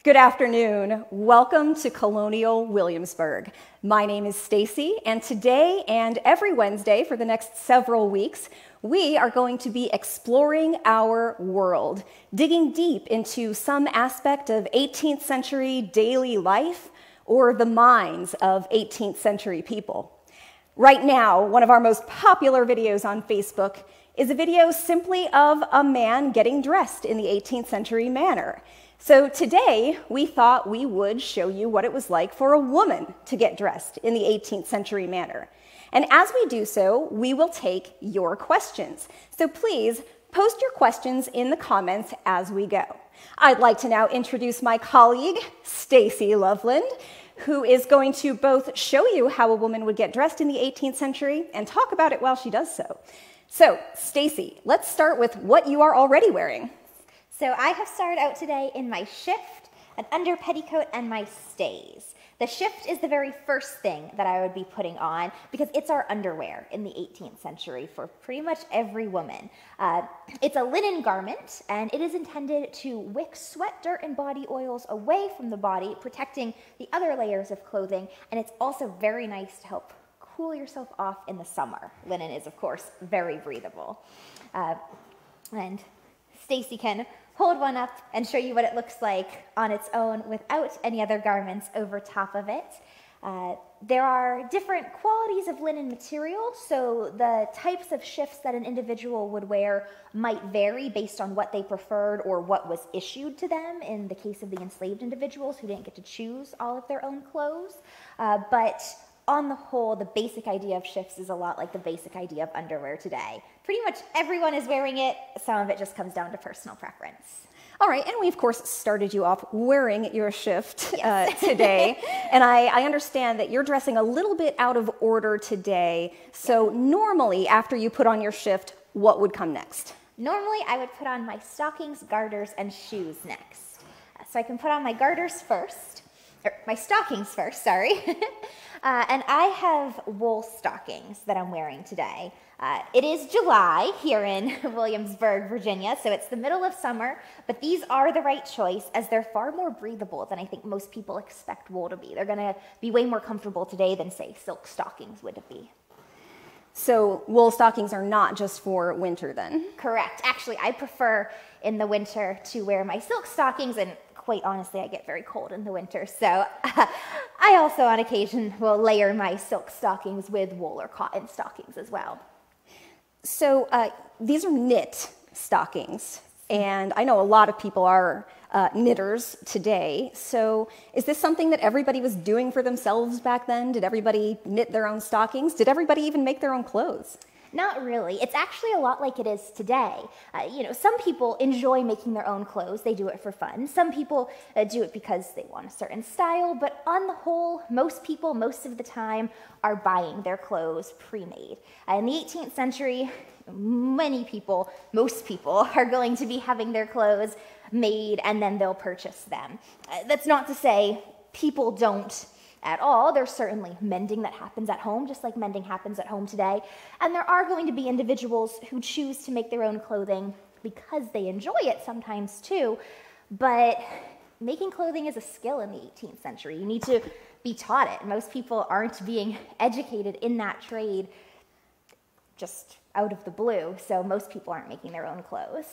Good afternoon. Welcome to Colonial Williamsburg. My name is Stacy, and today and every Wednesday for the next several weeks, we are going to be exploring our world, digging deep into some aspect of 18th century daily life or the minds of 18th century people. Right now, one of our most popular videos on Facebook is a video simply of a man getting dressed in the 18th century manner. So today, we thought we would show you what it was like for a woman to get dressed in the 18th century manner. And as we do so, we will take your questions. So please, post your questions in the comments as we go. I'd like to now introduce my colleague, Stacy Loveland, who is going to both show you how a woman would get dressed in the 18th century and talk about it while she does so. So, Stacy, let's start with what you are already wearing. So I have started out today in my shift, an under petticoat, and my stays. The shift is the very first thing that I would be putting on because it's our underwear in the 18th century for pretty much every woman. It's a linen garment, and it is intended to wick sweat, dirt, and body oils away from the body, protecting the other layers of clothing, and it's also very nice to help cool yourself off in the summer. Linen is, of course, very breathable. And Stacy can hold one up and show you what it looks like on its own without any other garments over top of it. There are different qualities of linen material, so the types of shifts that an individual would wear might vary based on what they preferred or what was issued to them in the case of the enslaved individuals who didn't get to choose all of their own clothes. But on the whole, the basic idea of shifts is a lot like the basic idea of underwear today. Pretty much everyone is wearing it. Some of it just comes down to personal preference. All right, and we, of course, started you off wearing your shift Yes. today. And I understand that you're dressing a little bit out of order today. So normally, after you put on your shift, what would come next? Normally, I would put on my stockings, garters, and shoes next. So I can put on my garters first, or my stockings first, sorry. And I have wool stockings that I'm wearing today. It is July here in Williamsburg, Virginia, so it's the middle of summer, but these are the right choice as they're far more breathable than I think most people expect wool to be. They're going to be way more comfortable today than, say, silk stockings would be. So wool stockings are not just for winter then? Correct. Actually, I prefer in the winter to wear my silk stockings, and quite honestly, I get very cold in the winter, so I also on occasion will layer my silk stockings with wool or cotton stockings as well. So these are knit stockings, and I know a lot of people are knitters today. So is this something that everybody was doing for themselves back then? Did everybody knit their own stockings? Did everybody even make their own clothes? Not really. It's actually a lot like it is today. Some people enjoy making their own clothes. They do it for fun. Some people do it because they want a certain style, but on the whole, most people, most of the time, are buying their clothes pre-made. In the 18th century, many people, most people, are going to be having their clothes made and then they'll purchase them. That's not to say people don't at all. There's certainly mending that happens at home, just like mending happens at home today. And there are going to be individuals who choose to make their own clothing because they enjoy it sometimes too. But making clothing is a skill in the 18th century. You need to be taught it. Most people aren't being educated in that trade just out of the blue. So most people aren't making their own clothes.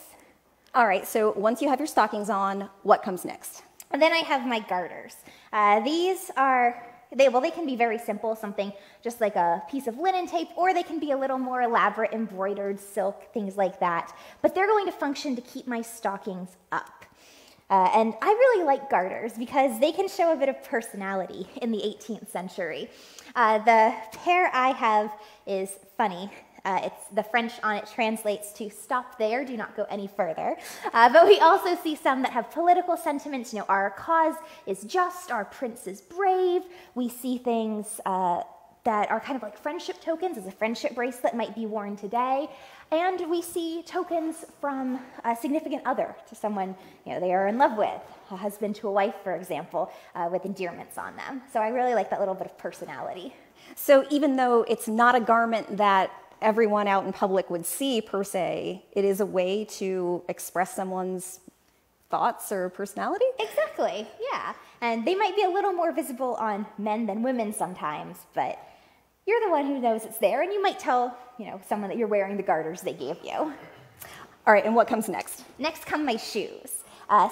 All right, so once you have your stockings on, what comes next? And then I have my garters. These are, they can be very simple, something just like a piece of linen tape, or they can be a little more elaborate, embroidered silk, things like that. But they're going to function to keep my stockings up. And I really like garters because they can show a bit of personality in the 18th century. The pair I have is funny. It's the French on it translates to "stop there, do not go any further." But we also see some that have political sentiments. Our cause is just, our prince is brave. We see things that are kind of like friendship tokens, as a friendship bracelet might be worn today. And we see tokens from a significant other to someone they are in love with, a husband to a wife, for example, with endearments on them. So I really like that little bit of personality. So even though it's not a garment that everyone out in public would see per se, it is a way to express someone's thoughts or personality? Exactly, yeah. And they might be a little more visible on men than women sometimes, but you're the one who knows it's there, and you might tell, someone that you're wearing the garters they gave you. All right, and what comes next? Next come my shoes.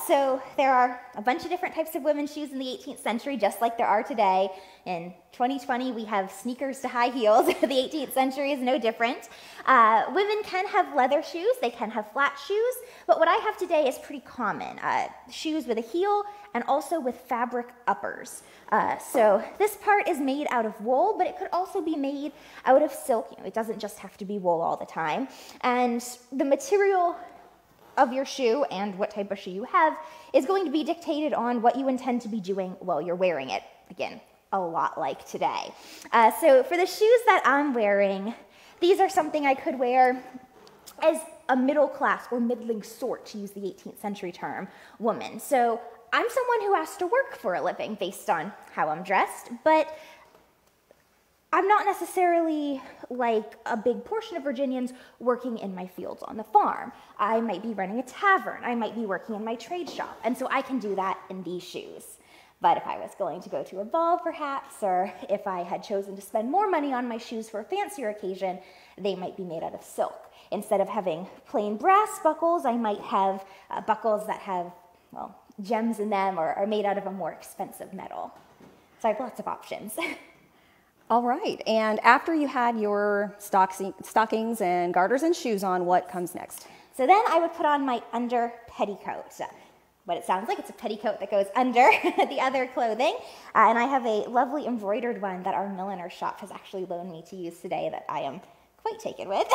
So there are a bunch of different types of women's shoes in the 18th century, just like there are today. In 2020, we have sneakers to high heels. The 18th century is no different. Women can have leather shoes. They can have flat shoes. But what I have today is pretty common. Shoes with a heel and also with fabric uppers. So this part is made out of wool, but it could also be made out of silk. It doesn't just have to be wool all the time. And the material of your shoe and what type of shoe you have is going to be dictated on what you intend to be doing while you're wearing it. Again, a lot like today. So for the shoes that I'm wearing, these are something I could wear as a middle class or middling sort, to use the 18th century term, woman. So I'm someone who has to work for a living based on how I'm dressed, but I'm not necessarily like a big portion of Virginians working in my fields on the farm. I might be running a tavern. I might be working in my trade shop. And so I can do that in these shoes. But if I was going to go to a ball, perhaps, or if I had chosen to spend more money on my shoes for a fancier occasion, they might be made out of silk. Instead of having plain brass buckles, I might have buckles that have, gems in them or are made out of a more expensive metal. So I have lots of options. All right, and after you had your stockings and garters and shoes on, what comes next? So then I would put on my under petticoat. What it sounds like, it's a petticoat that goes under the other clothing. And I have a lovely embroidered one that our milliner shop has actually loaned me to use today that I am quite taken with.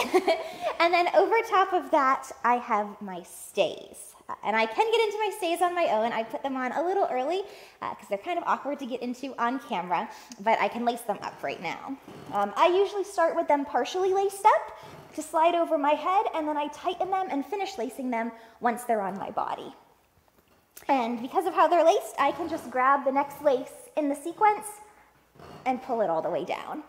And then over top of that, I have my stays. And I can get into my stays on my own. I put them on a little early because they're kind of awkward to get into on camera, but I can lace them up right now. I usually start with them partially laced up to slide over my head, and then I tighten them and finish lacing them once they're on my body. And because of how they're laced, I can just grab the next lace in the sequence and pull it all the way down.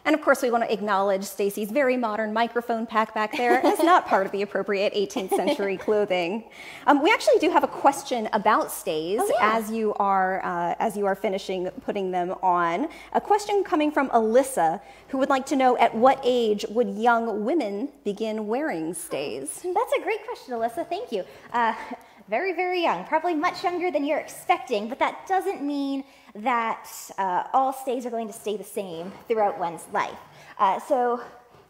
And of course, we want to acknowledge Stacy's very modern microphone pack back there as not part of the appropriate 18th century clothing. We actually do have a question about stays as you are finishing putting them on. A question coming from Alyssa, who would like to know, at what age would young women begin wearing stays? That's a great question, Alyssa. Thank you. Very, very young, probably much younger than you're expecting, but that doesn't mean that all stays are going to stay the same throughout one's life. So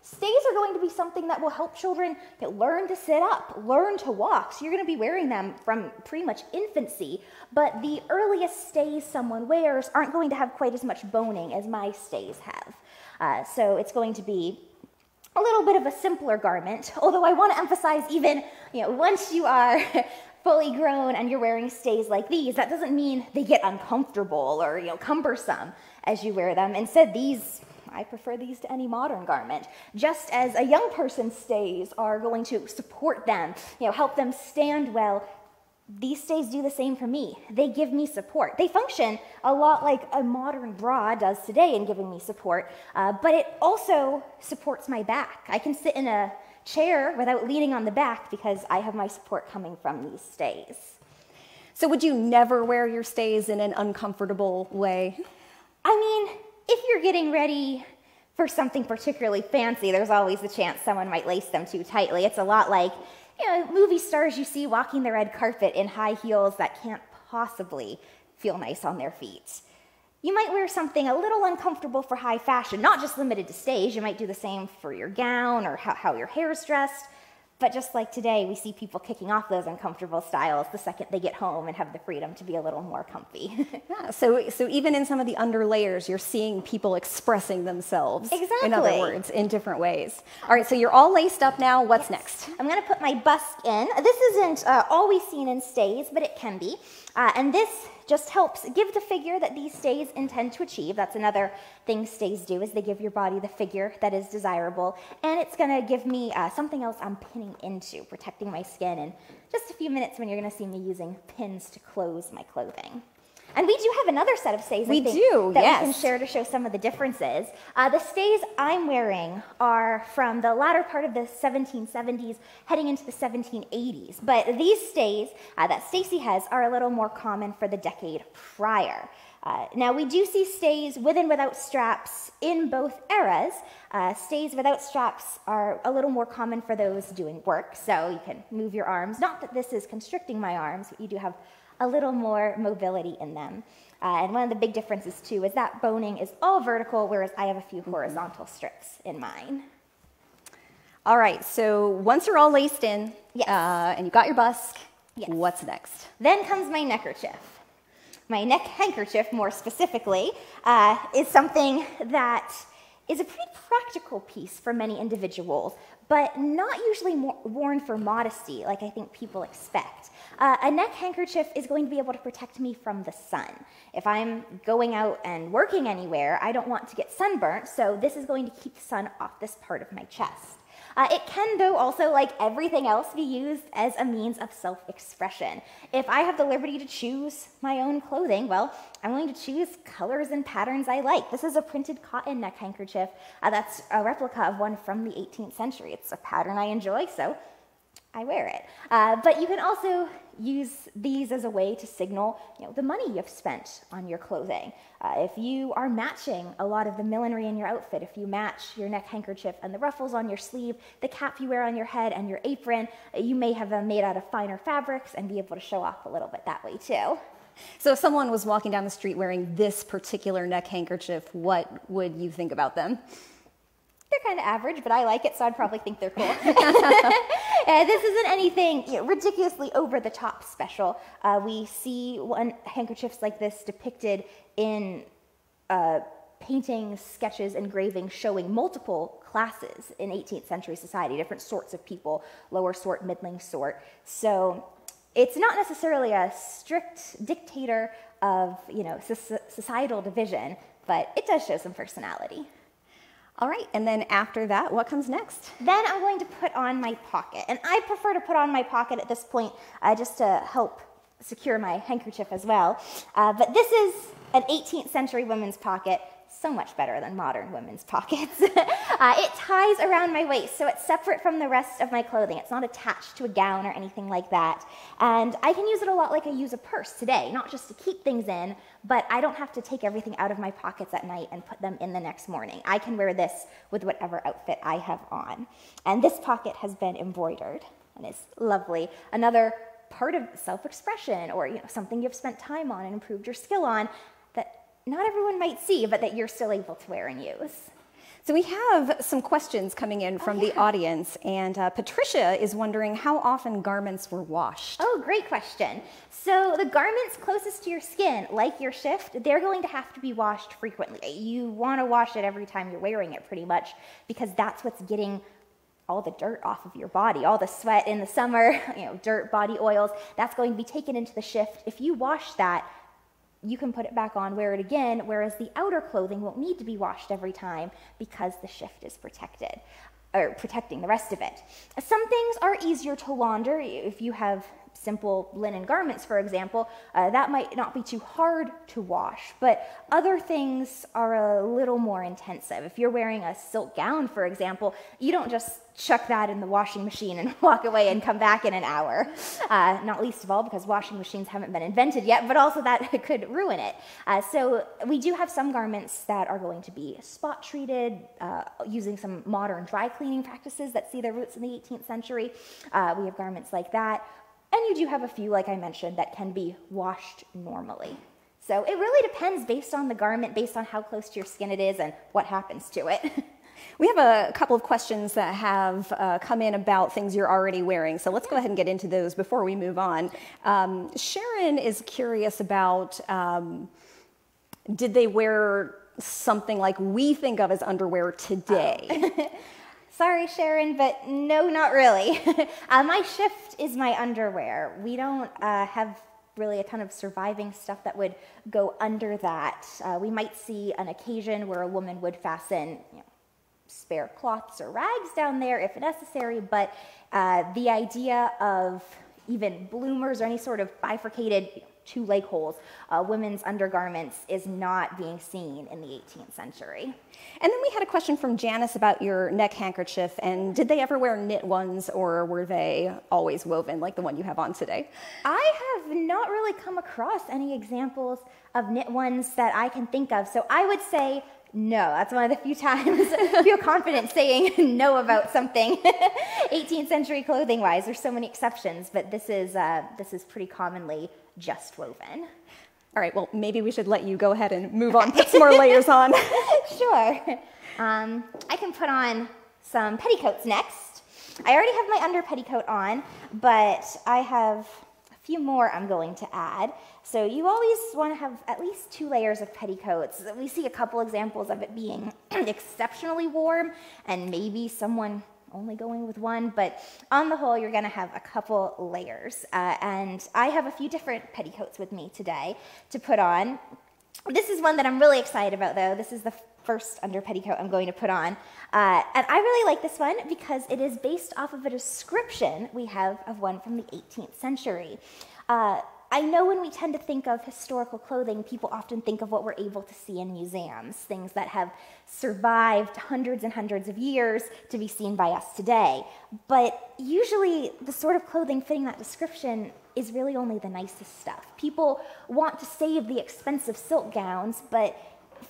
stays are going to be something that will help children learn to sit up, learn to walk. So you're going to be wearing them from pretty much infancy, but the earliest stays someone wears aren't going to have quite as much boning as my stays have. So it's going to be a little bit of a simpler garment, although I want to emphasize even, once you are fully grown and you're wearing stays like these, that doesn't mean they get uncomfortable or cumbersome as you wear them. Instead, I prefer these to any modern garment. Just as a young person's stays are going to support them, help them stand well, these stays do the same for me. They give me support. They function a lot like a modern bra does today in giving me support, but it also supports my back. I can sit in a chair without leaning on the back because I have my support coming from these stays. So would you never wear your stays in an uncomfortable way? I mean, if you're getting ready for something particularly fancy, there's always the chance someone might lace them too tightly. It's a lot like, movie stars you see walking the red carpet in high heels that can't possibly feel nice on their feet. You might wear something a little uncomfortable for high fashion, not just limited to stays. You might do the same for your gown or how your hair is dressed. But just like today, we see people kicking off those uncomfortable styles the second they get home and have the freedom to be a little more comfy. Yeah, so even in some of the underlayers, you're seeing people expressing themselves. Exactly. In other words, in different ways. All right, so you're all laced up now. What's next? I'm going to put my busk in. This isn't always seen in stays, but it can be. And this just helps give the figure that these stays intend to achieve. That's another thing stays do, is they give your body the figure that is desirable. And it's going to give me something else I'm pinning into, protecting my skin in just a few minutes when you're going to see me using pins to close my clothing. And we do have another set of stays, We I think, do, that yes. we can share to show some of the differences. The stays I'm wearing are from the latter part of the 1770s, heading into the 1780s. But these stays that Stacy has are a little more common for the decade prior. Now, we do see stays with and without straps in both eras. Stays without straps are a little more common for those doing work, so you can move your arms. Not that this is constricting my arms, but you do have a little more mobility in them. And one of the big differences, too, is that boning is all vertical, whereas I have a few horizontal strips in mine. All right, so once you're all laced in, Yes. and you got your busk, Yes. what's next? Then comes my neckerchief. My neck handkerchief, more specifically, is something that is a pretty practical piece for many individuals, but not usually worn for modesty like I think people expect. A neck handkerchief is going to be able to protect me from the sun. If I'm going out and working anywhere, I don't want to get sunburnt, so this is going to keep the sun off this part of my chest. It can, though, also, like everything else, be used as a means of self-expression. If I have the liberty to choose my own clothing, well, I'm going to choose colors and patterns I like. This is a printed cotton neck handkerchief. That's a replica of one from the 18th century. It's a pattern I enjoy, so I wear it. But you can also use these as a way to signal, the money you've spent on your clothing. If you are matching a lot of the millinery in your outfit, if you match your neck handkerchief and the ruffles on your sleeve, the cap you wear on your head and your apron, you may have them made out of finer fabrics and be able to show off a little bit that way too. So if someone was walking down the street wearing this particular neck handkerchief, what would you think about them? They're kind of average, but I like it, so I'd probably think they're cool. This isn't anything ridiculously over-the-top special. We see handkerchiefs like this depicted in paintings, sketches, engravings showing multiple classes in 18th century society, different sorts of people, lower sort, middling sort. So it's not necessarily a strict dictator of societal division, but it does show some personality. All right, and then after that, what comes next? Then I'm going to put on my pocket, and I prefer to put on my pocket at this point just to help secure my handkerchief as well. But this is an 18th century women's pocket, so much better than modern women's pockets. It ties around my waist, so it's separate from the rest of my clothing. It's not attached to a gown or anything like that. And I can use it a lot like I use a purse today, not just to keep things in, but I don't have to take everything out of my pockets at night and put them in the next morning. I can wear this with whatever outfit I have on. And this pocket has been embroidered, and it's lovely. Another part of self-expression, or something you've spent time on and improved your skill on, that not everyone might see, but that you're still able to wear and use. So we have some questions coming in from the audience, and Patricia is wondering how often garments were washed. Oh, great question. So the garments closest to your skin, like your shift, they're going to have to be washed frequently. You want to wash it every time you're wearing it, pretty much, because that's what's getting all the dirt off of your body, all the sweat in the summer, dirt, body oils, that's going to be taken into the shift. If you wash that, you can put it back on, wear it again, whereas the outer clothing won't need to be washed every time because the shift is protected, or protecting the rest of it. Some things are easier to launder. If you have simple linen garments, for example, that might not be too hard to wash, but other things are a little more intensive. If you're wearing a silk gown, for example, you don't just chuck that in the washing machine and walk away and come back in an hour. Not least of all because washing machines haven't been invented yet, but also that could ruin it. So we do have some garments that are going to be spot treated, using some modern dry cleaning practices that see their roots in the 18th century. We have garments like that. And you do have a few, like I mentioned, that can be washed normally. So it really depends based on the garment, based on how close to your skin it is and what happens to it. We have a couple of questions that have come in about things you're already wearing, so let's go ahead and get into those before we move on. Sharon is curious about, did they wear something like we think of as underwear today? Oh. Sorry, Sharon, but no, not really. My shift is my underwear. We don't have really a ton of surviving stuff that would go under that. We might see an occasion where a woman would fasten spare cloths or rags down there if necessary, but the idea of even bloomers or any sort of bifurcated two leg holes, women's undergarments is not being seen in the 18th century. And then we had a question from Janice about your neck handkerchief, and did they ever wear knit ones, or were they always woven like the one you have on today? I have not really come across any examples of knit ones that I can think of, so I would say no. That's one of the few times I feel confident saying no about something 18th century clothing wise. There's so many exceptions, but this is pretty commonly just woven. All right, well, maybe we should let you go ahead and move on, put some more layers on. Sure. I can put on some petticoats next. I already have my under petticoat on, but I have a few more I'm going to add. So you always want to have at least 2 layers of petticoats. We see a couple examples of it being exceptionally warm, and maybe someone only going with 1, but on the whole, you're going to have a couple layers. And I have a few different petticoats with me today to put on. This is one that I'm really excited about, though. This is the first under petticoat I'm going to put on. And I really like this one because it is based off of a description we have of one from the 18th century. I know when we tend to think of historical clothing, people often think of what we're able to see in museums, things that have survived hundreds and hundreds of years to be seen by us today. But usually the sort of clothing fitting that description is really only the nicest stuff. People want to save the expensive silk gowns, but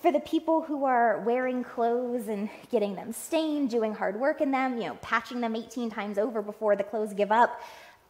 for the people who are wearing clothes and getting them stained, doing hard work in them, patching them 18 times over before the clothes give up,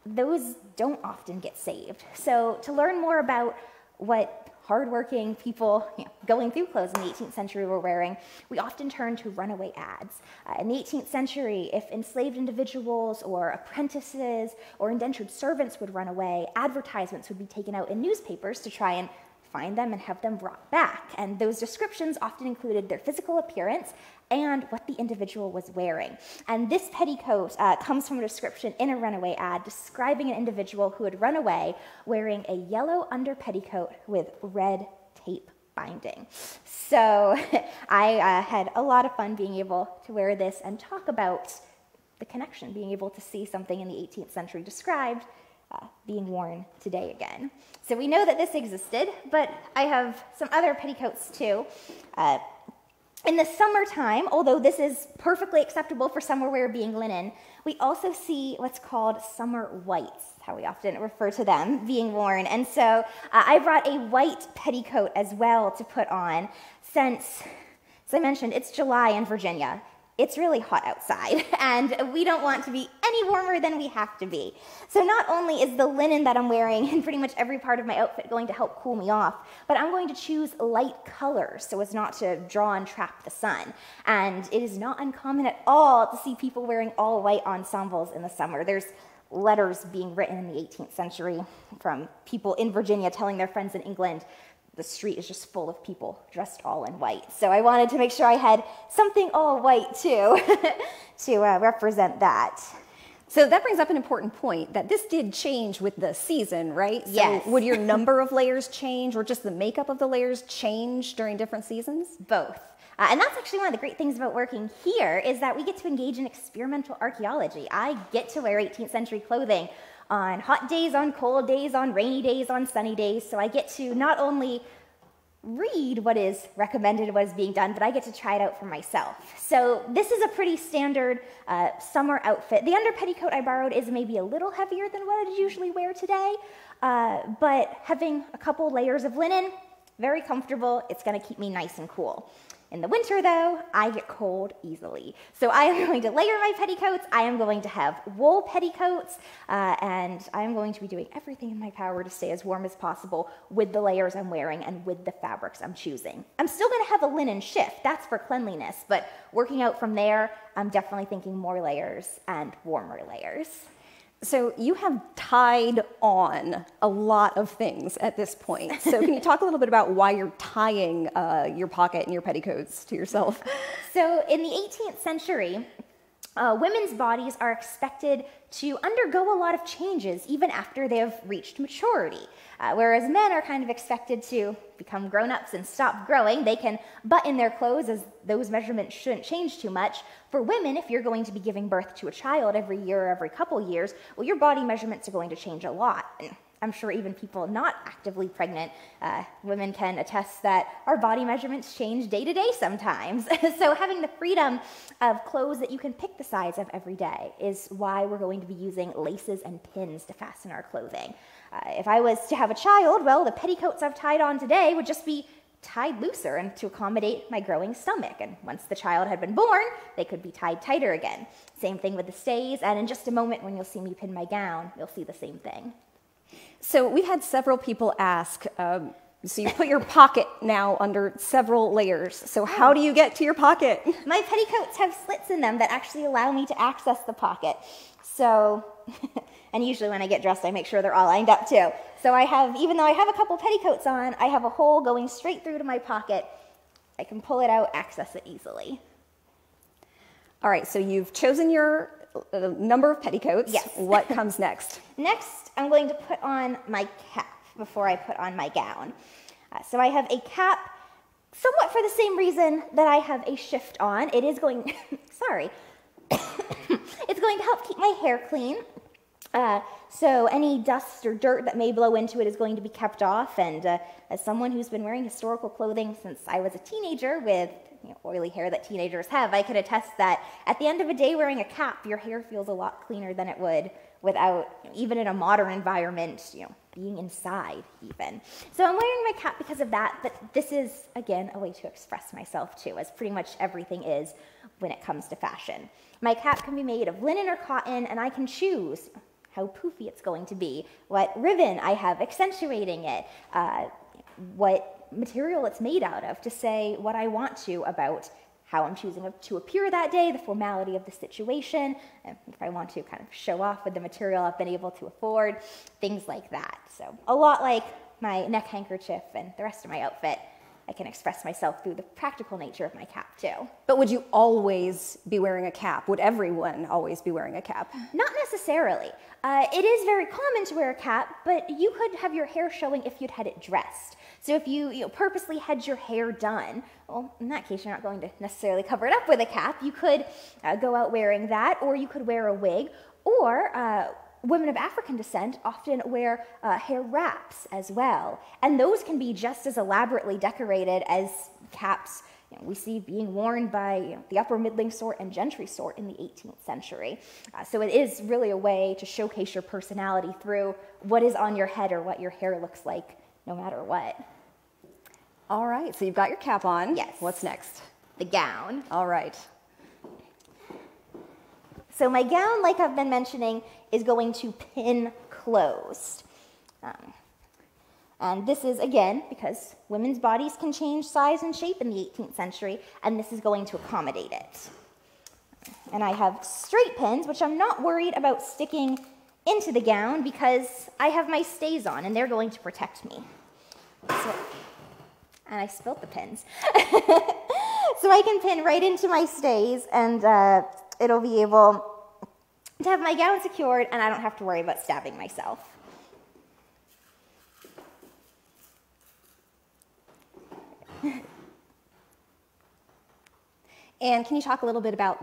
those don't often get saved. So to learn more about what hardworking people going through clothes in the 18th century were wearing, we often turn to runaway ads. In the 18th century, if enslaved individuals or apprentices or indentured servants would run away, advertisements would be taken out in newspapers to try and find them and have them brought back. And those descriptions often included their physical appearance and what the individual was wearing. And this petticoat comes from a description in a runaway ad describing an individual who had run away wearing a yellow under petticoat with red tape binding. So I had a lot of fun being able to wear this and talk about the connection, being able to see something in the 18th century described being worn today again. So we know that this existed, but I have some other petticoats too. In the summertime, although this is perfectly acceptable for summer wear being linen, we also see what's called summer whites, how we often refer to them, being worn. And so I brought a white petticoat as well to put on since, as I mentioned, it's July in Virginia. It's really hot outside, and we don't want to be any warmer than we have to be. So not only is the linen that I'm wearing in pretty much every part of my outfit going to help cool me off, but I'm going to choose light colors so as not to draw and trap the sun. And it is not uncommon at all to see people wearing all white ensembles in the summer. There's letters being written in the 18th century from people in Virginia telling their friends in England, the street is just full of people dressed all in white. So I wanted to make sure I had something all white too to represent that. So that brings up an important point, that this did change with the season, right? Yes. So would your number of layers change, or just the makeup of the layers change during different seasons? Both. And that's actually one of the great things about working here is that we get to engage in experimental archaeology. I get to wear 18th century clothing on hot days, on cold days, on rainy days, on sunny days. So I get to not only read what is recommended, what is being done, but I get to try it out for myself. So this is a pretty standard summer outfit. The under petticoat I borrowed is maybe a little heavier than what I usually wear today, but having a couple layers of linen, very comfortable. It's going to keep me nice and cool. In the winter, though, I get cold easily. So I am going to layer my petticoats, I am going to have wool petticoats, and I am going to be doing everything in my power to stay as warm as possible with the layers I'm wearing and with the fabrics I'm choosing. I'm still going to have a linen shift, that's for cleanliness, but working out from there, I'm definitely thinking more layers and warmer layers. So you have tied on a lot of things at this point. So can you talk a little bit about why you're tying your pocket and your petticoats to yourself? So in the 18th century, women's bodies are expected to undergo a lot of changes even after they have reached maturity. Whereas men are kind of expected to become grown-ups and stop growing. They can button their clothes as those measurements shouldn't change too much. For women, if you're going to be giving birth to a child every year or every couple years, well, your body measurements are going to change a lot. And I'm sure even people not actively pregnant, women can attest that our body measurements change day to day sometimes. So having the freedom of clothes that you can pick the size of every day is why we're going to be using laces and pins to fasten our clothing. If I was to have a child, well, the petticoats I've tied on today would just be tied looser and to accommodate my growing stomach. And once the child had been born, they could be tied tighter again. Same thing with the stays, and in just a moment when you'll see me pin my gown, you'll see the same thing. So we've had several people ask, so you put your pocket now under several layers. So how do you get to your pocket? My petticoats have slits in them that actually allow me to access the pocket. So, and usually when I get dressed, I make sure they're all lined up too. So I have, even though I have a couple petticoats on, I have a hole going straight through to my pocket. I can pull it out, access it easily. All right, so you've chosen your number of petticoats. Yes. What comes next? Next, I'm going to put on my cap before I put on my gown. So I have a cap somewhat for the same reason that I have a shift on. It is going, sorry, it's going to help keep my hair clean. So any dust or dirt that may blow into it is going to be kept off. And as someone who's been wearing historical clothing since I was a teenager with oily hair that teenagers have, I can attest that at the end of a day wearing a cap, your hair feels a lot cleaner than it would without, even in a modern environment, being inside even. So I'm wearing my cap because of that, but this is, again, a way to express myself too, as pretty much everything is when it comes to fashion. My cap can be made of linen or cotton, and I can choose how poofy it's going to be, what ribbon I have accentuating it, what material it's made out of, to say what I want to about how I'm choosing to appear that day, the formality of the situation, and if I want to kind of show off with the material I've been able to afford, things like that. So a lot like my neck handkerchief and the rest of my outfit, I can express myself through the practical nature of my cap too. But would you always be wearing a cap? Would everyone always be wearing a cap? Not necessarily. It is very common to wear a cap, but you could have your hair showing if you'd had it dressed. So if you purposely had your hair done, well, in that case, you're not going to necessarily cover it up with a cap. You could go out wearing that, or you could wear a wig, or women of African descent often wear hair wraps as well. And those can be just as elaborately decorated as caps we see being worn by the upper middling sort and gentry sort in the 18th century. So it is really a way to showcase your personality through what is on your head or what your hair looks like, no matter what. All right, so you've got your cap on. Yes. What's next? The gown. All right. So my gown, like I've been mentioning, is going to pin closed. And this is, again, because women's bodies can change size and shape in the 18th century, and this is going to accommodate it. And I have straight pins, which I'm not worried about sticking into the gown because I have my stays on, and they're going to protect me. And I spilled the pins. So I can pin right into my stays, and it'll be able to have my gown secured, and I don't have to worry about stabbing myself. And can you talk a little bit about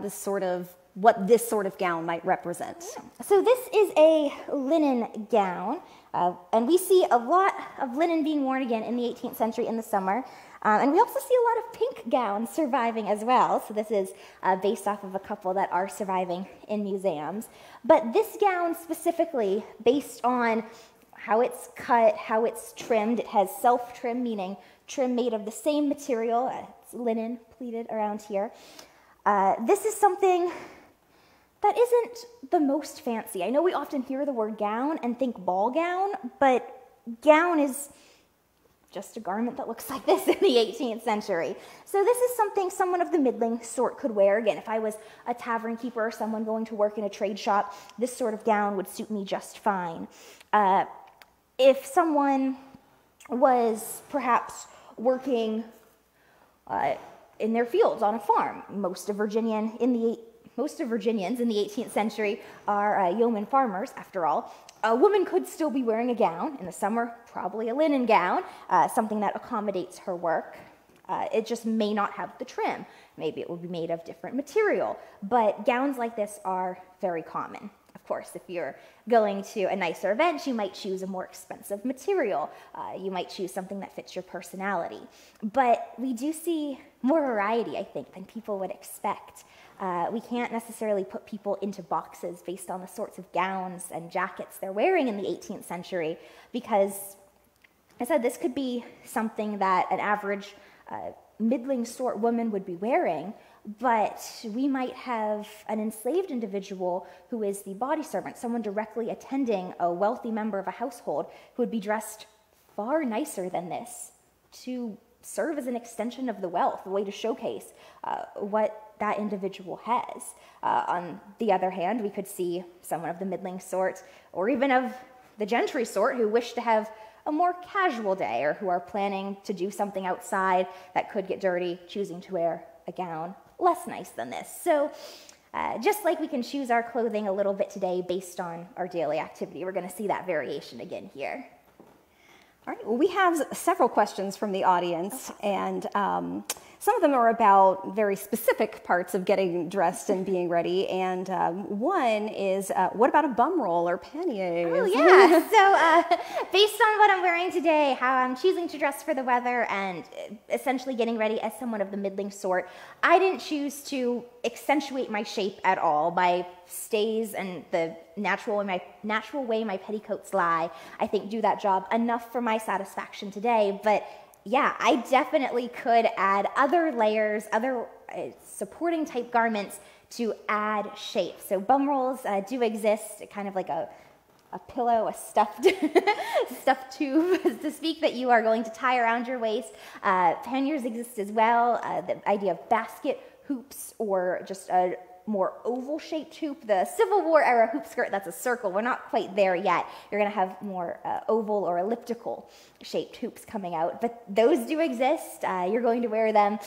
what this sort of gown might represent? So this is a linen gown, and we see a lot of linen being worn again in the 18th century in the summer. And we also see a lot of pink gowns surviving as well. So this is based off of a couple that are surviving in museums. But this gown specifically, based on how it's cut, how it's trimmed, it has self-trim, meaning trim made of the same material. It's linen pleated around here. This is something that isn't the most fancy. I know we often hear the word gown and think ball gown, but gown is just a garment that looks like this in the 18th century. So this is something someone of the middling sort could wear. Again, if I was a tavern keeper or someone going to work in a trade shop, this sort of gown would suit me just fine. If someone was perhaps working in their fields on a farm, most of Virginia in the most of Virginians in the 18th century are yeoman farmers, after all, a woman could still be wearing a gown. In the summer, probably a linen gown, something that accommodates her work. It just may not have the trim. Maybe it will be made of different material. But gowns like this are very common. Of course, if you're going to a nicer event, you might choose a more expensive material. You might choose something that fits your personality. But we do see more variety, I think, than people would expect. We can't necessarily put people into boxes based on the sorts of gowns and jackets they're wearing in the 18th century because, as I said, this could be something that an average middling sort woman would be wearing, but we might have an enslaved individual who is the body servant, someone directly attending a wealthy member of a household who would be dressed far nicer than this to serve as an extension of the wealth, a way to showcase what that individual has. On the other hand, we could see someone of the middling sort, or even of the gentry sort, who wish to have a more casual day, or who are planning to do something outside that could get dirty, choosing to wear a gown less nice than this. So just like we can choose our clothing a little bit today based on our daily activity, we're going to see that variation again here. All right, well, we have several questions from the audience, and some of them are about very specific parts of getting dressed and being ready, and one is, what about a bum roll or panniers? Oh, yeah. So based on what I'm wearing today, how I'm choosing to dress for the weather, and essentially getting ready as someone of the middling sort, I didn't choose to accentuate my shape at all. My stays and the natural way my petticoats lie, I think, do that job enough for my satisfaction today. But yeah, I definitely could add other layers, other supporting type garments to add shape. So bum rolls do exist, kind of like a pillow, a stuffed tube, to speak, that you are going to tie around your waist. Panniers exist as well. The idea of basket hoops, or just a more oval-shaped hoop. The Civil War era hoop skirt, that's a circle. We're not quite there yet. You're going to have more oval or elliptical-shaped hoops coming out, but those do exist. You're going to wear them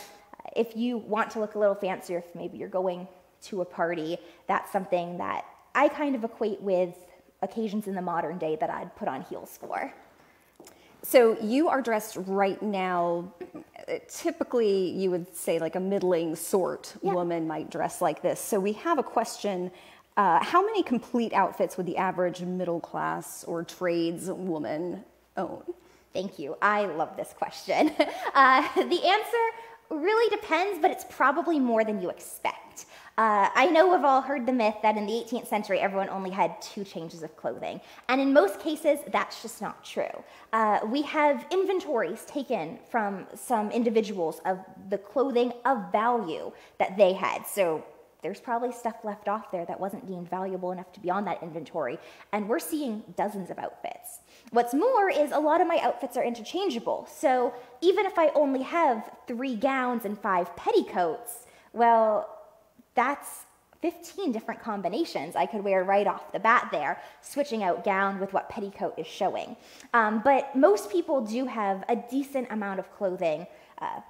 if you want to look a little fancier, if maybe you're going to a party. That's something that I kind of equate with occasions in the modern day that I'd put on heels for. So you are dressed right now, typically you would say like a middling sort woman might dress like this. So we have a question, how many complete outfits would the average middle class or trades woman own? Thank you. I love this question. The answer really depends, but it's probably more than you expect. I know we've all heard the myth that in the 18th century, everyone only had 2 changes of clothing. And in most cases, that's just not true. We have inventories taken from some individuals of the clothing of value that they had. So there's probably stuff left off there that wasn't deemed valuable enough to be on that inventory. And we're seeing dozens of outfits. What's more is a lot of my outfits are interchangeable. So even if I only have 3 gowns and 5 petticoats, well, that's 15 different combinations I could wear right off the bat there, switching out gown with what petticoat is showing. But most people do have a decent amount of clothing.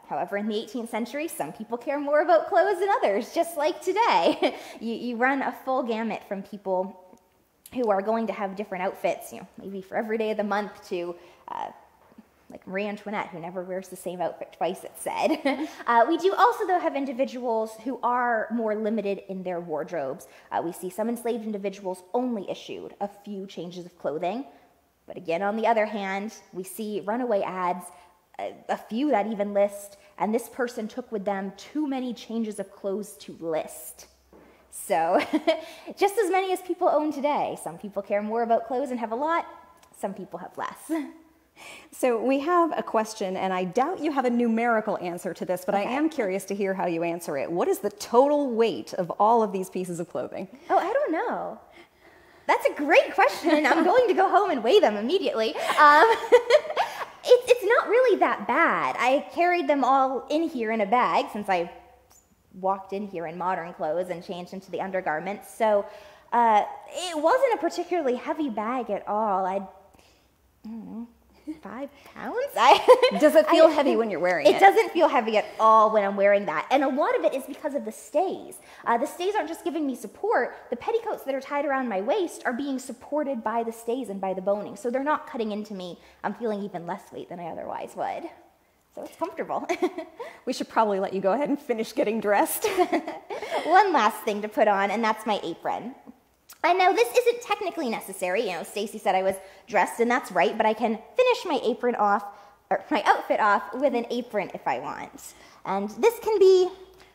However, in the 18th century, some people care more about clothes than others, just like today. You run a full gamut from people who are going to have different outfits, maybe for every day of the month, to like Marie Antoinette, who never wears the same outfit twice, it said. We do also, though, have individuals who are more limited in their wardrobes. We see some enslaved individuals only issued a few changes of clothing. But again, on the other hand, we see runaway ads, a few that even list, and this person took with them too many changes of clothes to list. So just as many as people own today. Some people care more about clothes and have a lot. Some people have less. So we have a question, and I doubt you have a numerical answer to this, but okay. I am curious to hear how you answer it. What is the total weight of all of these pieces of clothing? Oh, I don't know. That's a great question. I'm going to go home and weigh them immediately. It's not really that bad. I carried them all in here in a bag since I walked in here in modern clothes and changed into the undergarments. So it wasn't a particularly heavy bag at all. I don't know, 5 pounds? Does it feel heavy when you're wearing it? It doesn't feel heavy at all when I'm wearing that. And a lot of it is because of the stays. The stays aren't just giving me support. The petticoats that are tied around my waist are being supported by the stays and by the boning. So they're not cutting into me. I'm feeling even less weight than I otherwise would. So it's comfortable. We should probably let you go ahead and finish getting dressed. One last thing to put on, and that's my apron. And now this isn't technically necessary. You know, Stacy said I was dressed, and that's right, but I can finish my apron off, or my outfit off, with an apron if I want. And this can be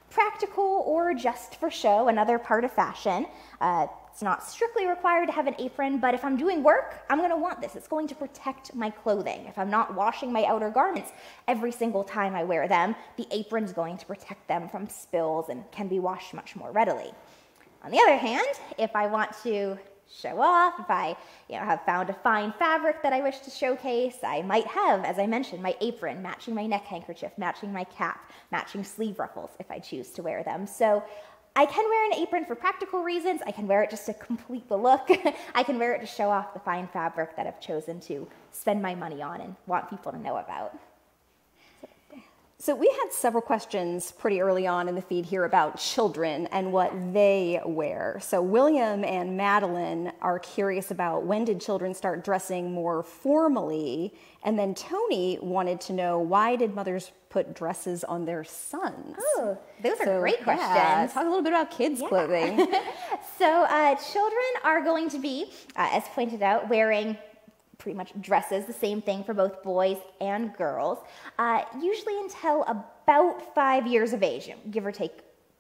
practical or just for show, another part of fashion. It's not strictly required to have an apron, but if I'm doing work, I'm going to want this. It's going to protect my clothing. If I'm not washing my outer garments every single time I wear them, the apron's going to protect them from spills and can be washed much more readily. On the other hand, if I want to show off, if I have found a fine fabric that I wish to showcase, I might have, as I mentioned, my apron, matching my neck handkerchief, matching my cap, matching sleeve ruffles if I choose to wear them. So I can wear an apron for practical reasons. I can wear it just to complete the look. I can wear it to show off the fine fabric that I've chosen to spend my money on and want people to know about. So we had several questions pretty early on in the feed here about children and what they wear. So William and Madeline are curious about when did children start dressing more formally? And then Tony wanted to know, why did mothers put dresses on their sons? Oh, those are great questions. Yeah, talk a little bit about kids' clothing. So children are going to be, as pointed out, wearing pretty much dresses, the same thing for both boys and girls, usually until about 5 years of age, give or take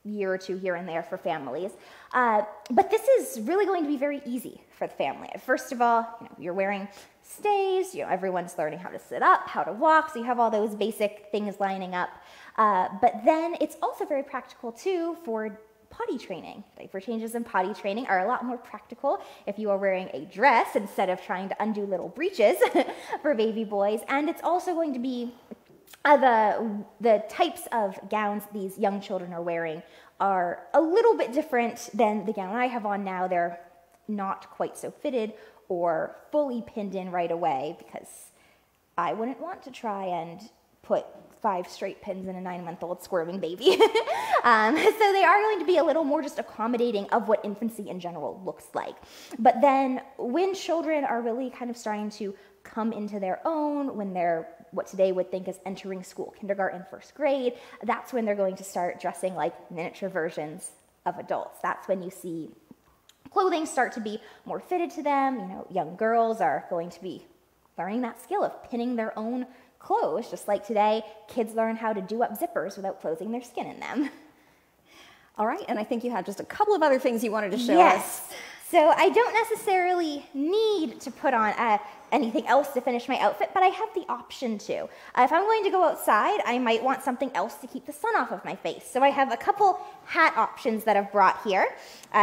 a year or two here and there for families. But this is really going to be very easy for the family. First of all, you're wearing stays, everyone's learning how to sit up, how to walk, so you have all those basic things lining up. But then it's also very practical too for potty training. Diaper changes and potty training are a lot more practical if you are wearing a dress instead of trying to undo little breeches for baby boys. And it's also going to be the types of gowns these young children are wearing are a little bit different than the gown I have on now. They're not quite so fitted or fully pinned in right away because I wouldn't want to try and put 5 straight pins in a 9-month-old squirming baby. So they are going to be a little more just accommodating of what infancy in general looks like. But then when children are really kind of starting to come into their own, when they're what today would think is entering school, kindergarten, 1st grade, that's when they're going to start dressing like miniature versions of adults. That's when you see clothing start to be more fitted to them. Young girls are going to be learning that skill of pinning their own clothes, just like today, kids learn how to do up zippers without closing their skin in them. All right, and I think you had just a couple of other things you wanted to show us. Yes. So I don't necessarily need to put on anything else to finish my outfit, but I have the option to. If I'm going to go outside, I might want something else to keep the sun off of my face. So I have a couple hat options that I've brought here.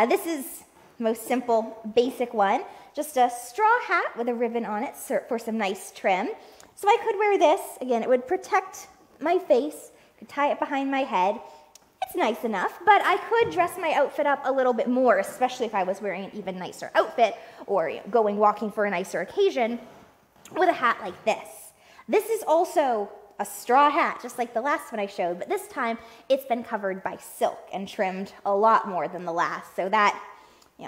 This is the most simple, basic one. Just a straw hat with a ribbon on it for some nice trim. So I could wear this. Again, it would protect my face. I could tie it behind my head. It's nice enough, but I could dress my outfit up a little bit more, especially if I was wearing an even nicer outfit or going walking for a nicer occasion with a hat like this. This is also a straw hat, just like the last one I showed, but this time it's been covered by silk and trimmed a lot more than the last, so that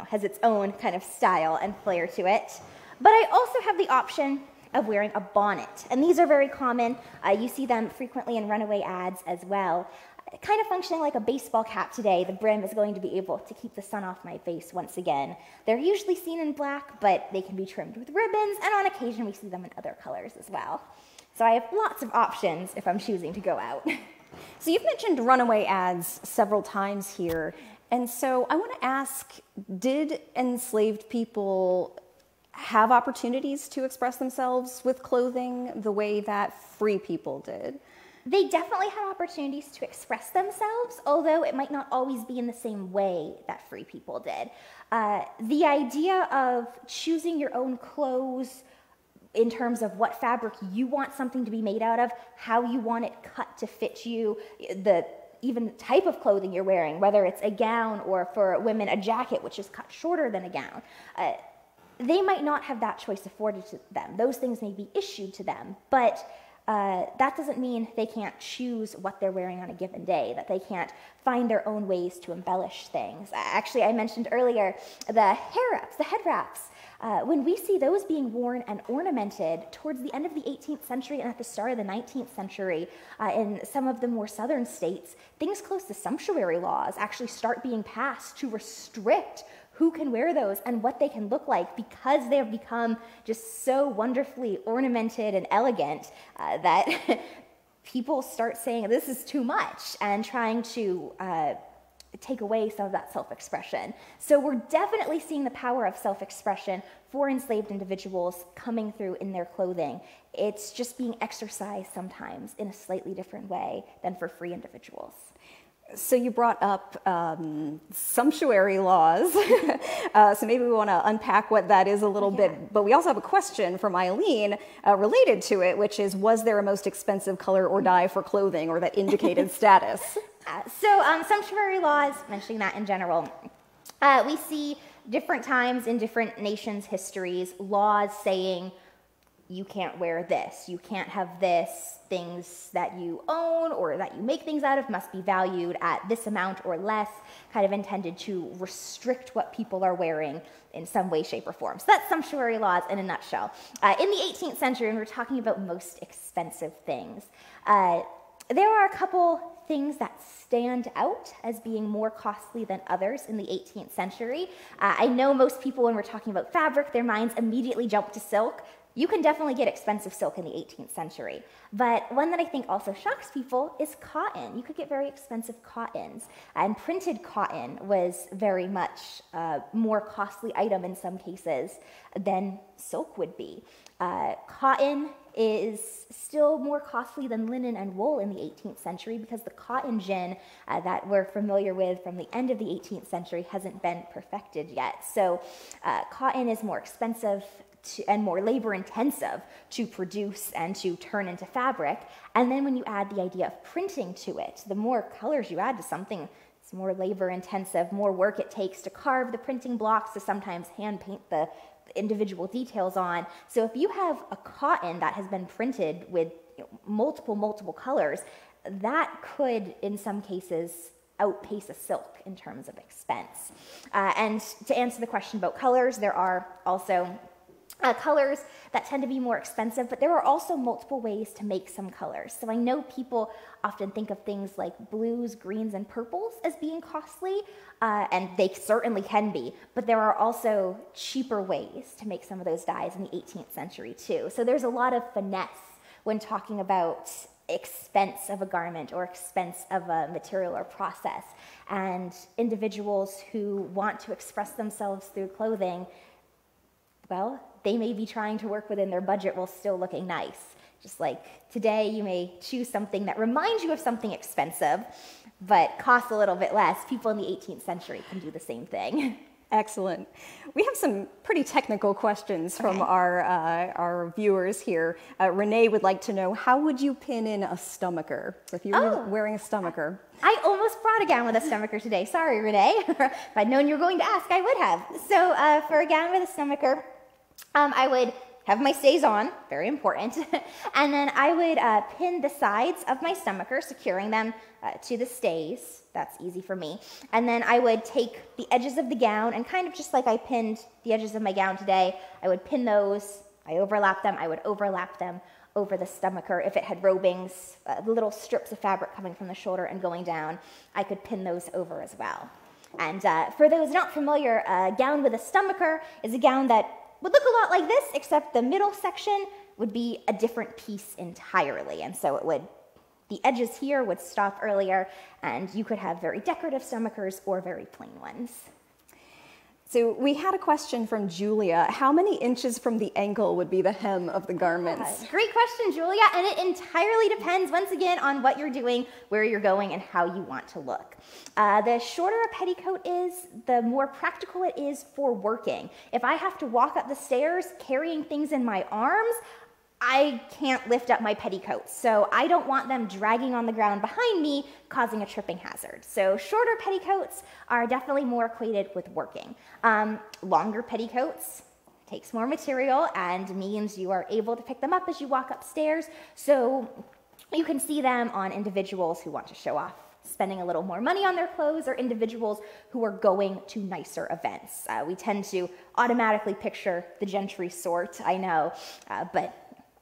has its own kind of style and flair to it. But I also have the option of wearing a bonnet, and these are very common. You see them frequently in runaway ads as well. Kind of functioning like a baseball cap today. The brim is going to be able to keep the sun off my face once again. They're usually seen in black, but they can be trimmed with ribbons, and on occasion we see them in other colors as well. So I have lots of options if I'm choosing to go out. So you've mentioned runaway ads several times here, and so I want to ask, did enslaved people have opportunities to express themselves with clothing the way that free people did? They definitely had opportunities to express themselves, although it might not always be in the same way that free people did. The idea of choosing your own clothes in terms of what fabric you want something to be made out of, how you want it cut to fit you, even the type of clothing you're wearing, whether it's a gown or for women a jacket, which is cut shorter than a gown. they might not have that choice afforded to them. Those things may be issued to them, but that doesn't mean they can't choose what they're wearing on a given day, that they can't find their own ways to embellish things. Actually, I mentioned earlier the hair wraps, the head wraps. When we see those being worn and ornamented towards the end of the 18th century and at the start of the 19th century, in some of the more southern states, things close to sumptuary laws actually start being passed to restrict who can wear those and what they can look like, because they have become just so wonderfully ornamented and elegant that people start saying this is too much and trying to take away some of that self-expression. So we're definitely seeing the power of self-expression for enslaved individuals coming through in their clothing. It's just being exercised sometimes in a slightly different way than for free individuals. So you brought up sumptuary laws, so maybe we want to unpack what that is a little bit, but we also have a question from Eileen related to it, which is, was there a most expensive color or dye for clothing, or that indicated status? So sumptuary laws, mentioning that in general, we see different times in different nations' histories, laws saying, you can't wear this, you can't have this, things that you own or that you make things out of must be valued at this amount or less, kind of intended to restrict what people are wearing in some way, shape, or form. So that's sumptuary laws in a nutshell. In the 18th century, when we're talking about most expensive things, there are a couple things that stand out as being more costly than others in the 18th century. I know most people, when we're talking about fabric, their minds immediately jump to silk. You can definitely get expensive silk in the 18th century, but one that I think also shocks people is cotton. You could get very expensive cottons, and printed cotton was very much a more costly item in some cases than silk would be. Cotton is still more costly than linen and wool in the 18th century because the cotton gin that we're familiar with from the end of the 18th century hasn't been perfected yet. So cotton is more expensive and more labor intensive to produce and to turn into fabric. And then when you add the idea of printing to it, the more colors you add to something, it's more labor intensive, more work it takes to carve the printing blocks, to sometimes hand paint the individual details on. So if you have a cotton that has been printed with multiple colors, that could in some cases outpace a silk in terms of expense. And to answer the question about colors, there are also colors that tend to be more expensive, but there are also multiple ways to make some colors. So I know people often think of things like blues, greens, and purples as being costly, and they certainly can be, but there are also cheaper ways to make some of those dyes in the 18th century too. So there's a lot of finesse when talking about expense of a garment or expense of a material or process. And individuals who want to express themselves through clothing, well, they may be trying to work within their budget while still looking nice. Just like today, you may choose something that reminds you of something expensive, but costs a little bit less. People in the 18th century can do the same thing. Excellent. We have some pretty technical questions from our viewers here. Renee would like to know, how would you pin in a stomacher? So if you were wearing a stomacher. I almost brought a gown with a stomacher today. Sorry, Renee. If I'd known you were going to ask, I would have. So for a gown with a stomacher, I would have my stays on, very important, and then I would pin the sides of my stomacher, securing them to the stays. That's easy for me. And then I would take the edges of the gown, and kind of just like I pinned the edges of my gown today, I would pin those, I overlap them, I would overlap them over the stomacher. If it had robings, little strips of fabric coming from the shoulder and going down, I could pin those over as well. And for those not familiar, a gown with a stomacher is a gown that would look a lot like this, except the middle section would be a different piece entirely. And so it would, the edges here would stop earlier, and you could have very decorative stomachers or very plain ones. So we had a question from Julia. How many inches from the ankle would be the hem of the garments? Great question, Julia, and it entirely depends, once again, on what you're doing, where you're going, and how you want to look. The shorter a petticoat is, the more practical it is for working. If I have to walk up the stairs carrying things in my arms, I can't lift up my petticoats, so I don't want them dragging on the ground behind me, causing a tripping hazard. So shorter petticoats are definitely more equated with working. Longer petticoats takes more material and means you are able to pick them up as you walk upstairs. So you can see them on individuals who want to show off spending a little more money on their clothes, or individuals who are going to nicer events. We tend to automatically picture the gentry sort, I know, but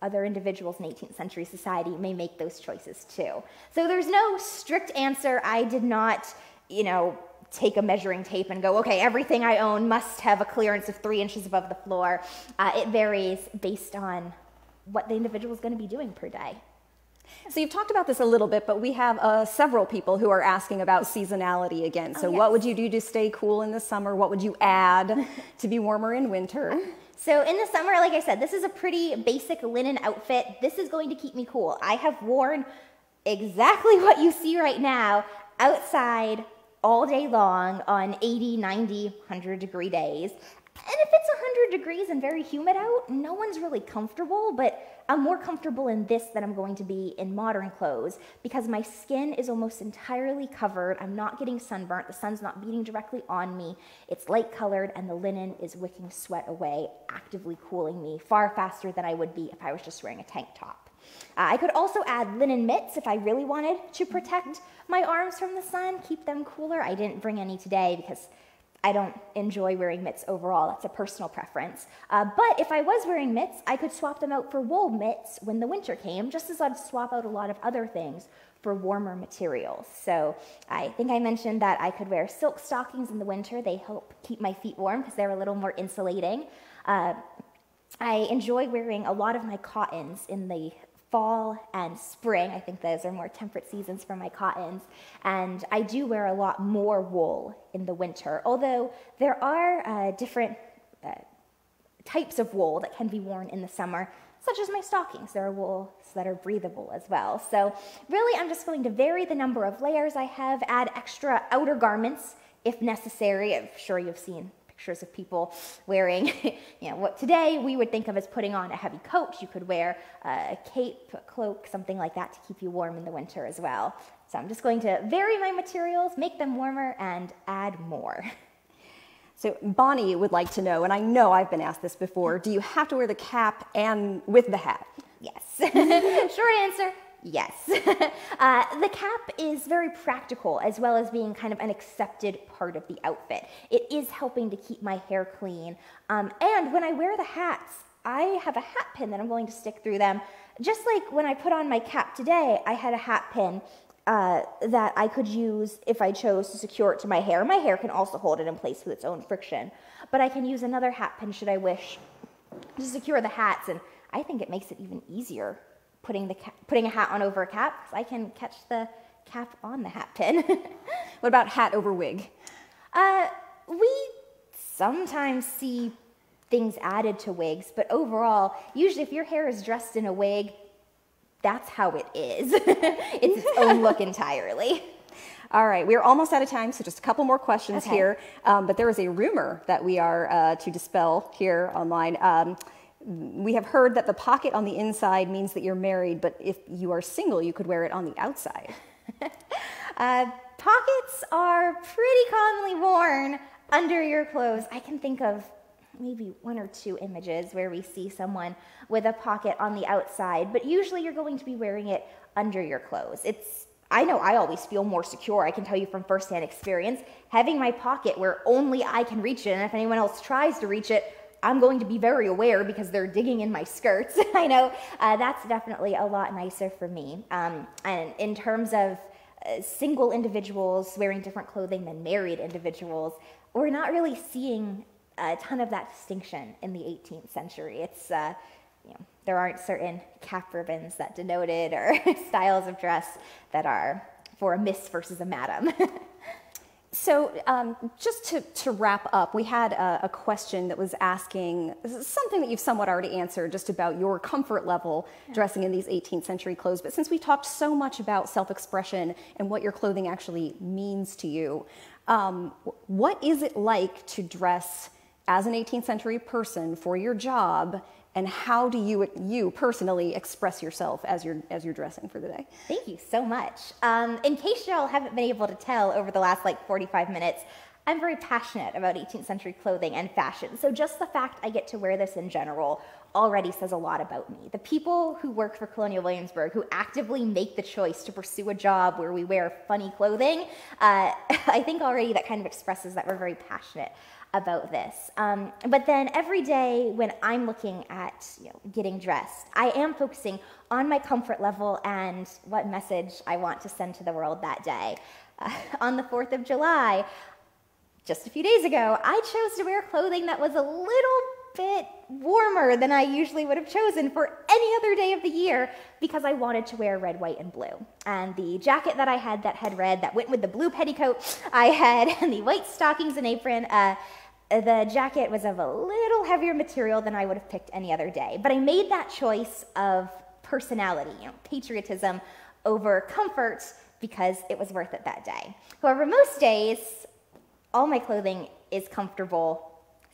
other individuals in 18th century society may make those choices too. So there's no strict answer. I did not, take a measuring tape and go, okay, everything I own must have a clearance of 3 inches above the floor. It varies based on what the individual is going to be doing per day. So you've talked about this a little bit, but we have several people who are asking about seasonality again. So what would you do to stay cool in the summer? What would you add to be warmer in winter? So in the summer, like I said, this is a pretty basic linen outfit. This is going to keep me cool. I have worn exactly what you see right now outside all day long on 80, 90, 100 degree days. And if it's 100 degrees and very humid out, no one's really comfortable, but I'm more comfortable in this than I'm going to be in modern clothes because my skin is almost entirely covered. I'm not getting sunburnt. The sun's not beating directly on me. It's light colored, and the linen is wicking sweat away, actively cooling me far faster than I would be if I was just wearing a tank top. I could also add linen mitts if I really wanted to protect my arms from the sun, keep them cooler. I didn't bring any today because I don't enjoy wearing mitts overall. That's a personal preference. But if I was wearing mitts, I could swap them out for wool mitts when the winter came, just as I'd swap out a lot of other things for warmer materials. So I think I mentioned that I could wear silk stockings in the winter. They help keep my feet warm because they're a little more insulating. I enjoy wearing a lot of my cottons in the fall and spring. I think those are more temperate seasons for my cottons. And I do wear a lot more wool in the winter, although there are different types of wool that can be worn in the summer, such as my stockings. There are wools that are breathable as well. So really, I'm just going to vary the number of layers I have, add extra outer garments if necessary. I'm sure you've seen pictures of people wearing, what today we would think of as putting on a heavy coat. You could wear a cape, a cloak, something like that to keep you warm in the winter as well. So I'm just going to vary my materials, make them warmer, and add more. So Bonnie would like to know, and I know I've been asked this before, do you have to wear the cap and with the hat? Yes. Short answer, yes. The cap is very practical, as well as being kind of an accepted part of the outfit. It is helping to keep my hair clean. And when I wear the hats, I have a hat pin that I'm going to stick through them. Just like when I put on my cap today, I had a hat pin that I could use if I chose to secure it to my hair. My hair can also hold it in place with its own friction. But I can use another hat pin should I wish to secure the hats, and I think it makes it even easier putting a hat on over a cap, because I can catch the cap on the hat pin. What about hat over wig? We sometimes see things added to wigs, but overall, usually if your hair is dressed in a wig, that's how it is. It's its own look entirely. All right, we're almost out of time, so just a couple more questions here. But there is a rumor that we are to dispel here online. We have heard that the pocket on the inside means that you're married, but if you are single, you could wear it on the outside. Pockets are pretty commonly worn under your clothes. I can think of maybe 1 or 2 images where we see someone with a pocket on the outside, but usually you're going to be wearing it under your clothes. I know I always feel more secure. I can tell you from firsthand experience, having my pocket where only I can reach it, and if anyone else tries to reach it, I'm going to be very aware because they're digging in my skirts. I know that's definitely a lot nicer for me. And in terms of single individuals wearing different clothing than married individuals, we're not really seeing a ton of that distinction in the 18th century. It's, there aren't certain cap ribbons that denote it, or styles of dress that are for a miss versus a madam. So just to wrap up, we had a question that was asking something that you've somewhat already answered, just about your comfort level dressing in these 18th century clothes. But since we talked so much about self-expression and what your clothing actually means to you, what is it like to dress as an 18th century person for your job, and how do you personally express yourself as you're dressing for the day? Thank you so much. In case y'all haven't been able to tell over the last 45 minutes, I'm very passionate about 18th century clothing and fashion, so just the fact I get to wear this in general already says a lot about me. The people who work for Colonial Williamsburg, who actively make the choice to pursue a job where we wear funny clothing, I think already that kind of expresses that we're very passionate about this. But then every day when I'm looking at getting dressed, I am focusing on my comfort level and what message I want to send to the world that day. On the 4th of July, just a few days ago, I chose to wear clothing that was a little bit warmer than I usually would have chosen for any other day of the year because I wanted to wear red, white, and blue. And the jacket that I had that had red, that went with the blue petticoat I had, and the white stockings and apron, the jacket was of a little heavier material than I would have picked any other day. But I made that choice of personality, patriotism over comfort because it was worth it that day. However, most days, all my clothing is comfortable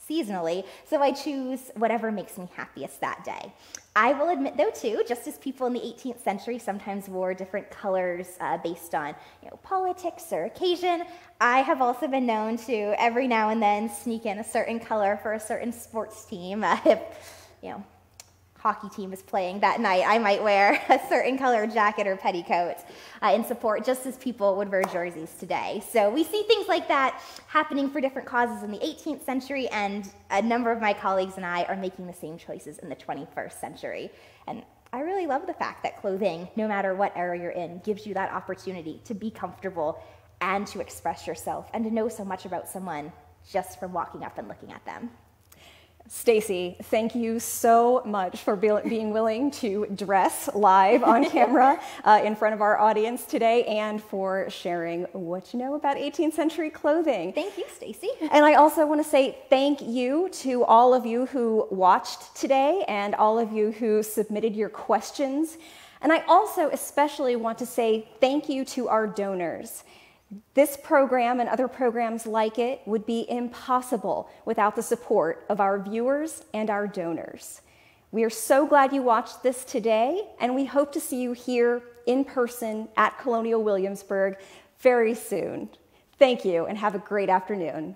seasonally, so I choose whatever makes me happiest that day. I will admit, though, too, just as people in the 18th century sometimes wore different colors based on politics or occasion, I have also been known to every now and then sneak in a certain color for a certain sports team. If hockey team is playing that night, I might wear a certain color jacket or petticoat in support, just as people would wear jerseys today. So we see things like that happening for different causes in the 18th century, and a number of my colleagues and I are making the same choices in the 21st century. And I really love the fact that clothing, no matter what era you're in, gives you that opportunity to be comfortable and to express yourself and to know so much about someone just from walking up and looking at them. Stacy, thank you so much for being willing to dress live on camera in front of our audience today, and for sharing what you know about 18th century clothing. Thank you, Stacy. And I also want to say thank you to all of you who watched today and all of you who submitted your questions. And I also especially want to say thank you to our donors. This program and other programs like it would be impossible without the support of our viewers and our donors. We are so glad you watched this today, and we hope to see you here in person at Colonial Williamsburg very soon. Thank you, and have a great afternoon.